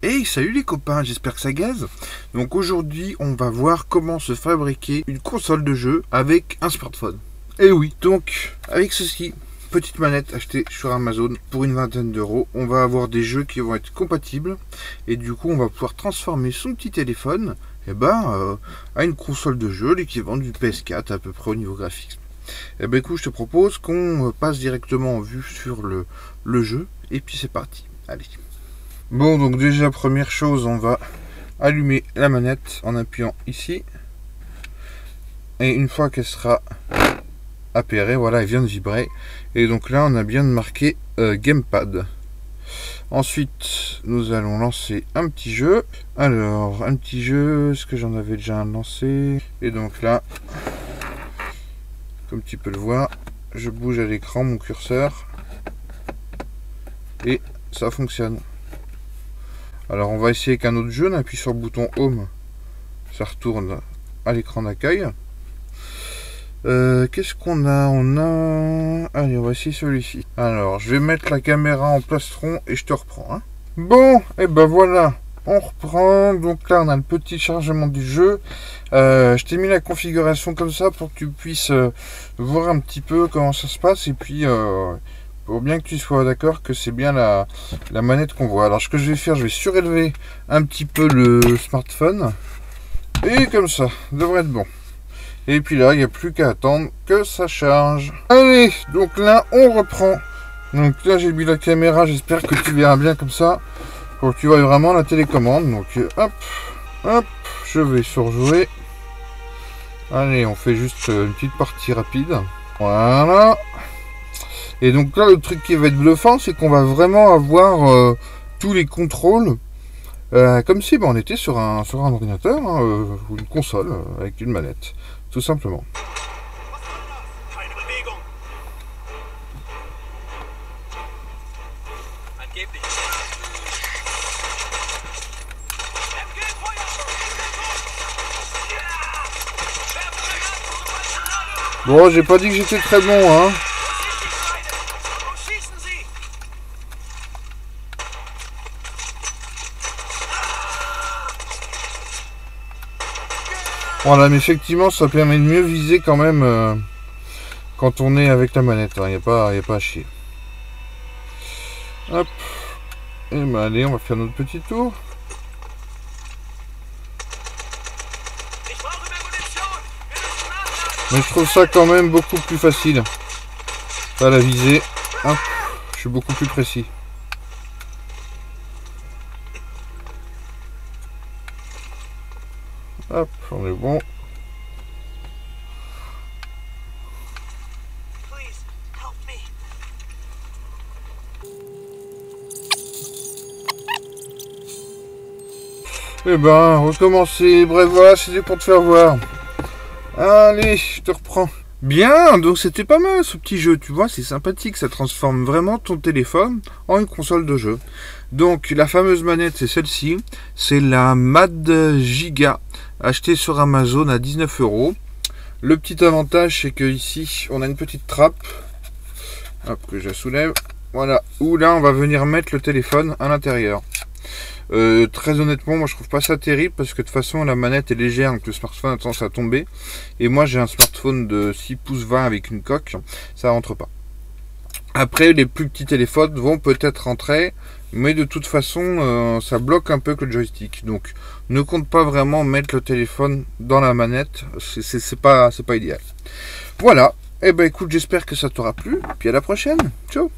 Hey, salut les copains, j'espère que ça gaze. Donc aujourd'hui, on va voir comment se fabriquer une console de jeu avec un smartphone. Et oui, donc avec ceci, petite manette achetée sur Amazon pour une vingtaine d'euros, on va avoir des jeux qui vont être compatibles et du coup, on va pouvoir transformer son petit téléphone à une console de jeu, l'équivalent du PS4 à peu près au niveau graphique. Écoute, je te propose qu'on passe directement en vue sur le jeu et puis c'est parti. Allez. Bon, donc déjà première chose, on va allumer la manette en appuyant ici. Et une fois qu'elle sera appairée, voilà, elle vient de vibrer. Et donc là, on a bien marqué Gamepad. Ensuite, nous allons lancer un petit jeu. Alors, un petit jeu, est-ce que j'en avais déjà lancé? Et donc là, comme tu peux le voir, je bouge à l'écran mon curseur. Et ça fonctionne. Alors on va essayer avec un autre jeu, on appuie sur le bouton Home, ça retourne à l'écran d'accueil. Qu'est-ce qu'on a? Allez, on va essayer celui-ci. Alors, je vais mettre la caméra en plastron et je te reprends. Hein. Bon, et ben voilà, on reprend. Donc là, on a le petit chargement du jeu. Je t'ai mis la configuration comme ça pour que tu puisses voir un petit peu comment ça se passe. Et puis... pour bien que tu sois d'accord que c'est bien la manette qu'on voit. Alors ce que je vais faire, je vais surélever un petit peu le smartphone. Et comme ça, devrait être bon. Et puis là, il n'y a plus qu'à attendre que ça charge. Allez, donc là, on reprend. Donc là, j'ai mis la caméra, j'espère que tu verras bien comme ça. Pour que tu vois vraiment la télécommande. Donc hop, hop, je vais surjouer. Allez, on fait juste une petite partie rapide. Voilà. Et donc là, le truc qui va être bluffant, c'est qu'on va vraiment avoir tous les contrôles comme si on était sur un ordinateur ou une console avec une manette, tout simplement. Bon, j'ai pas dit que j'étais très bon, hein. Voilà, mais effectivement, ça permet de mieux viser quand même quand on est avec la manette. Il n'y a pas à chier. Hop. Et ben allez, on va faire notre petit tour. Mais je trouve ça quand même beaucoup plus facile. Pas la viser. Hop. Je suis beaucoup plus précis. Hop, on est bon. Eh ben, recommencer. Bref, voilà, c'était pour te faire voir. Allez, je te reprends. Bien, donc c'était pas mal ce petit jeu, tu vois, c'est sympathique, ça transforme vraiment ton téléphone en une console de jeu. Donc la fameuse manette, c'est celle-ci, c'est la Mad Giga, achetée sur Amazon à 19 euros. Le petit avantage, c'est que ici, on a une petite trappe, hop, que je la soulève, voilà, où là, on va venir mettre le téléphone à l'intérieur. Très honnêtement, moi je trouve pas ça terrible parce que de toute façon la manette est légère, donc le smartphone a tendance à tomber. Et moi j'ai un smartphone de 6 pouces 20 avec une coque, ça rentre pas. Après, les plus petits téléphones vont peut-être rentrer, mais de toute façon ça bloque un peu que le joystick. Donc ne compte pas vraiment mettre le téléphone dans la manette, c'est pas idéal. Voilà, et ben écoute, j'espère que ça t'aura plu, puis à la prochaine, ciao.